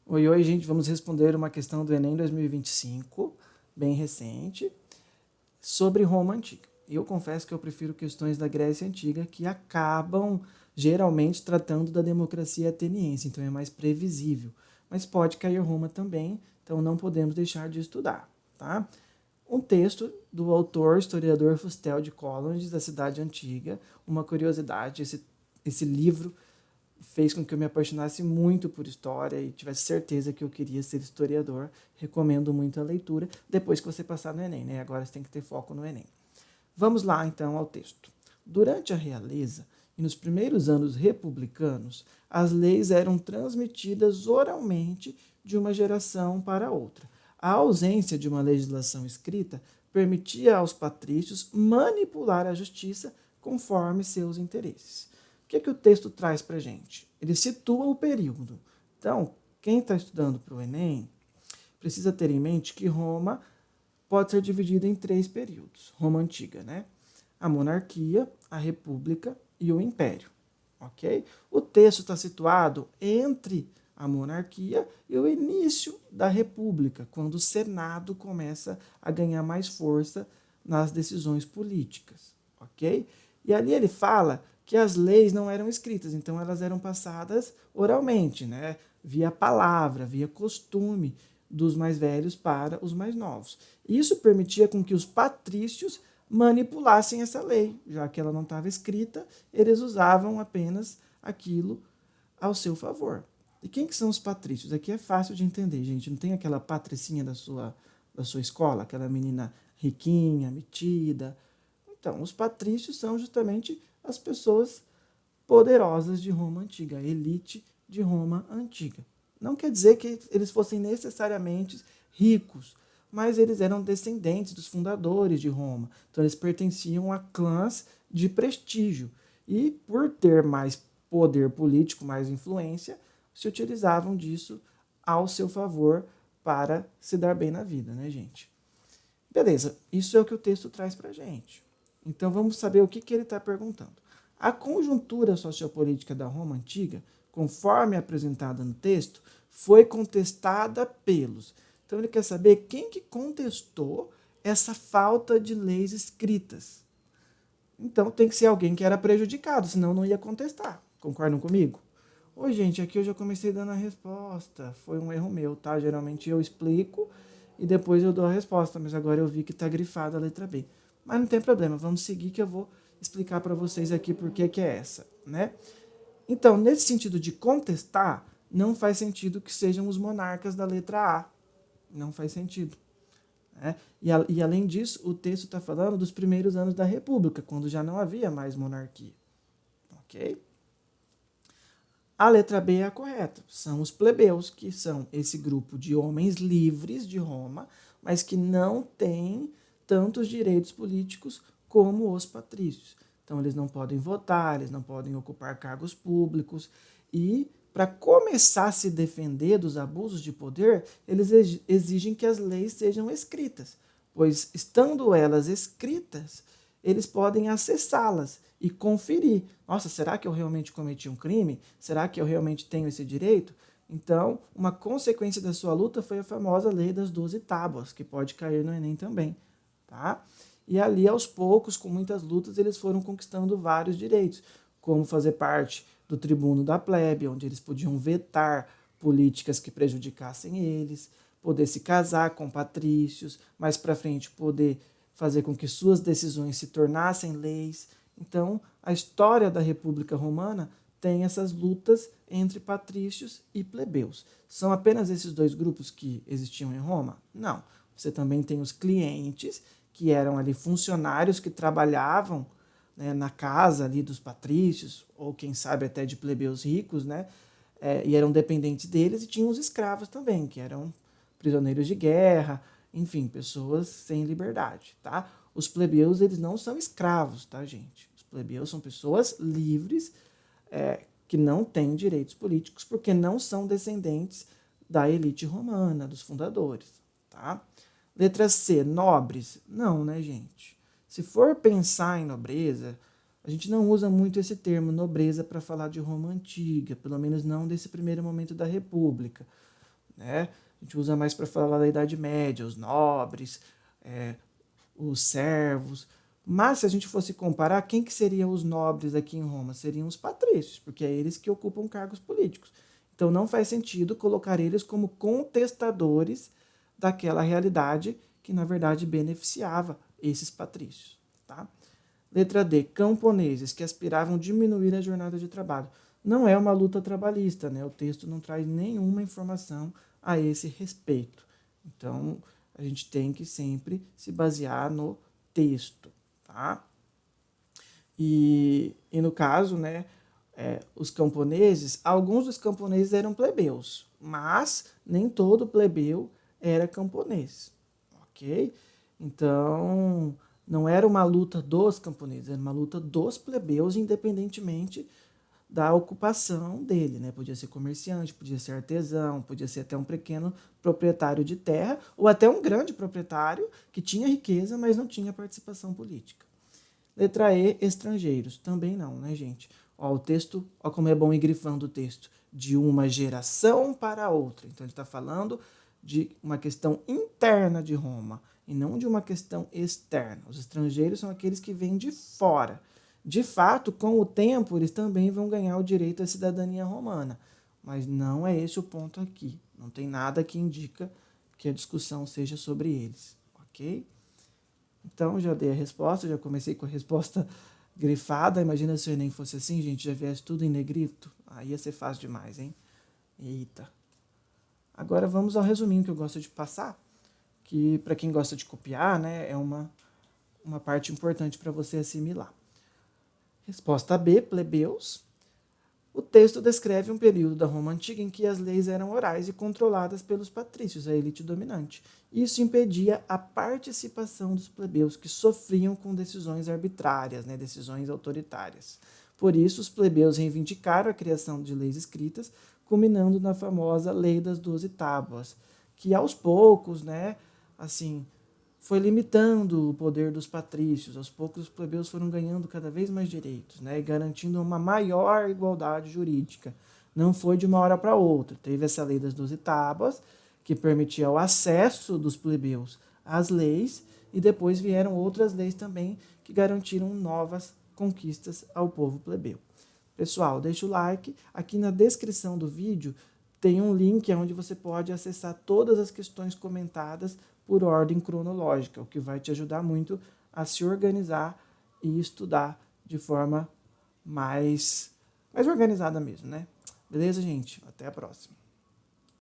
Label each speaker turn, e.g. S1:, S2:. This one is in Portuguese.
S1: Oi, oi, gente, vamos responder uma questão do Enem 2025, bem recente, sobre Roma Antiga. Eu confesso que eu prefiro questões da Grécia Antiga, que acabam geralmente tratando da democracia ateniense, então é mais previsível. Mas pode cair Roma também, então não podemos deixar de estudar, tá? Um texto do autor, historiador Fustel de Colonges, da Cidade Antiga. Uma curiosidade, esse livro fez com que eu me apaixonasse muito por história e tivesse certeza que eu queria ser historiador. Recomendo muito a leitura, depois que você passar no Enem, né? Agora você tem que ter foco no Enem. Vamos lá, então, ao texto. Durante a realeza e nos primeiros anos republicanos, as leis eram transmitidas oralmente de uma geração para outra. A ausência de uma legislação escrita permitia aos patrícios manipular a justiça conforme seus interesses. O que o texto traz para a gente? Ele situa o período. Então, quem está estudando para o Enem precisa ter em mente que Roma pode ser dividida em três períodos. Roma Antiga, né? A monarquia, a república e o império. Ok? O texto está situado entre a monarquia e o início da república, quando o Senado começa a ganhar mais força nas decisões políticas. Ok? E ali ele fala que as leis não eram escritas, então elas eram passadas oralmente, né? Via palavra, via costume dos mais velhos para os mais novos. Isso permitia com que os patrícios manipulassem essa lei, já que ela não estava escrita, eles usavam apenas aquilo ao seu favor. E quem que são os patrícios? Aqui é fácil de entender, gente. Não tem aquela patricinha da sua escola, aquela menina riquinha, metida. Então, os patrícios são justamente as pessoas poderosas de Roma Antiga, a elite de Roma Antiga. Não quer dizer que eles fossem necessariamente ricos, mas eles eram descendentes dos fundadores de Roma. Então eles pertenciam a clãs de prestígio. E por ter mais poder político, mais influência, se utilizavam disso ao seu favor para se dar bem na vida, né, gente? Beleza, isso é o que o texto traz para a gente. Então vamos saber o que ele está perguntando. A conjuntura sociopolítica da Roma Antiga, conforme apresentada no texto, foi contestada pelos. Então ele quer saber quem que contestou essa falta de leis escritas. Então tem que ser alguém que era prejudicado, senão não ia contestar. Concordam comigo? Oi, gente, aqui eu já comecei dando a resposta. Foi um erro meu, tá? Geralmente eu explico e depois eu dou a resposta, mas agora eu vi que está grifada a letra B. Mas não tem problema, vamos seguir que eu vou explicar para vocês aqui por que é essa, né? Então, nesse sentido de contestar, não faz sentido que sejam os monarcas da letra A. Não faz sentido. Né? E além disso, o texto está falando dos primeiros anos da República, quando já não havia mais monarquia. Ok? A letra B é a correta. São os plebeus, que são esse grupo de homens livres de Roma, mas que não têm tantos direitos políticos como os patrícios. Então, eles não podem votar, eles não podem ocupar cargos públicos. E, para começar a se defender dos abusos de poder, eles exigem que as leis sejam escritas, pois, estando elas escritas, eles podem acessá-las e conferir. Nossa, será que eu realmente cometi um crime? Será que eu realmente tenho esse direito? Então, uma consequência da sua luta foi a famosa lei das 12 tábuas, que pode cair no Enem também. Tá? E ali, aos poucos, com muitas lutas, eles foram conquistando vários direitos, como fazer parte do tribuno da plebe, onde eles podiam vetar políticas que prejudicassem eles, poder se casar com patrícios, mais para frente poder fazer com que suas decisões se tornassem leis. Então, a história da República Romana tem essas lutas entre patrícios e plebeus. São apenas esses dois grupos que existiam em Roma? Não. Você também tem os clientes, que eram ali funcionários que trabalhavam, né, na casa ali dos patrícios, ou quem sabe até de plebeus ricos, né, e eram dependentes deles, e tinham os escravos também, que eram prisioneiros de guerra, enfim, pessoas sem liberdade, tá? Os plebeus, eles não são escravos, tá, gente? Os plebeus são pessoas livres, que não têm direitos políticos, porque não são descendentes da elite romana, dos fundadores, tá? Letra C, nobres? Não, né, gente? Se for pensar em nobreza, a gente não usa muito esse termo nobreza para falar de Roma antiga, pelo menos não desse primeiro momento da República. né? A gente usa mais para falar da Idade Média, os nobres, os servos. Mas se a gente fosse comparar, quem que seriam os nobres aqui em Roma? Seriam os patrícios, porque é eles que ocupam cargos políticos. Então não faz sentido colocar eles como contestadores daquela realidade que, na verdade, beneficiava esses patrícios. Tá? Letra D, camponeses que aspiravam diminuir a jornada de trabalho. Não é uma luta trabalhista, né? O texto não traz nenhuma informação a esse respeito. Então, a gente tem que sempre se basear no texto, tá? E no caso, né, os camponeses, alguns dos camponeses eram plebeus, mas nem todo plebeu era camponês, ok? Então, não era uma luta dos camponeses, era uma luta dos plebeus, independentemente da ocupação dele, né? Podia ser comerciante, podia ser artesão, podia ser até um pequeno proprietário de terra, ou até um grande proprietário que tinha riqueza, mas não tinha participação política. Letra E, estrangeiros. Também não, né, gente? Ó, o texto, ó como é bom ir grifando o texto. De uma geração para outra. Então ele está falando de uma questão interna de Roma e não de uma questão externa. Os estrangeiros são aqueles que vêm de fora. De fato, com o tempo, eles também vão ganhar o direito à cidadania romana. Mas não é esse o ponto aqui. Não tem nada que indica que a discussão seja sobre eles, ok? Então, já dei a resposta, já comecei com a resposta grifada. Imagina se o Enem fosse assim, gente, já viesse tudo em negrito. Aí ia ser fácil demais, hein? Eita. Agora vamos ao resuminho que eu gosto de passar, que para quem gosta de copiar, né, é uma parte importante para você assimilar. Resposta B, plebeus. O texto descreve um período da Roma antiga em que as leis eram orais e controladas pelos patrícios, a elite dominante. Isso impedia a participação dos plebeus, que sofriam com decisões arbitrárias, né, decisões autoritárias. Por isso, os plebeus reivindicaram a criação de leis escritas, culminando na famosa Lei das 12 Tábuas, que aos poucos, né, assim, foi limitando o poder dos patrícios. Aos poucos, os plebeus foram ganhando cada vez mais direitos, né, e garantindo uma maior igualdade jurídica. Não foi de uma hora para outra. Teve essa lei das 12 tábuas, que permitia o acesso dos plebeus às leis, e depois vieram outras leis também que garantiram novas conquistas ao povo plebeu. Pessoal, deixa o like. Aqui na descrição do vídeo tem um link onde você pode acessar todas as questões comentadas por ordem cronológica, o que vai te ajudar muito a se organizar e estudar de forma mais organizada mesmo, né? Beleza, gente? Até a próxima.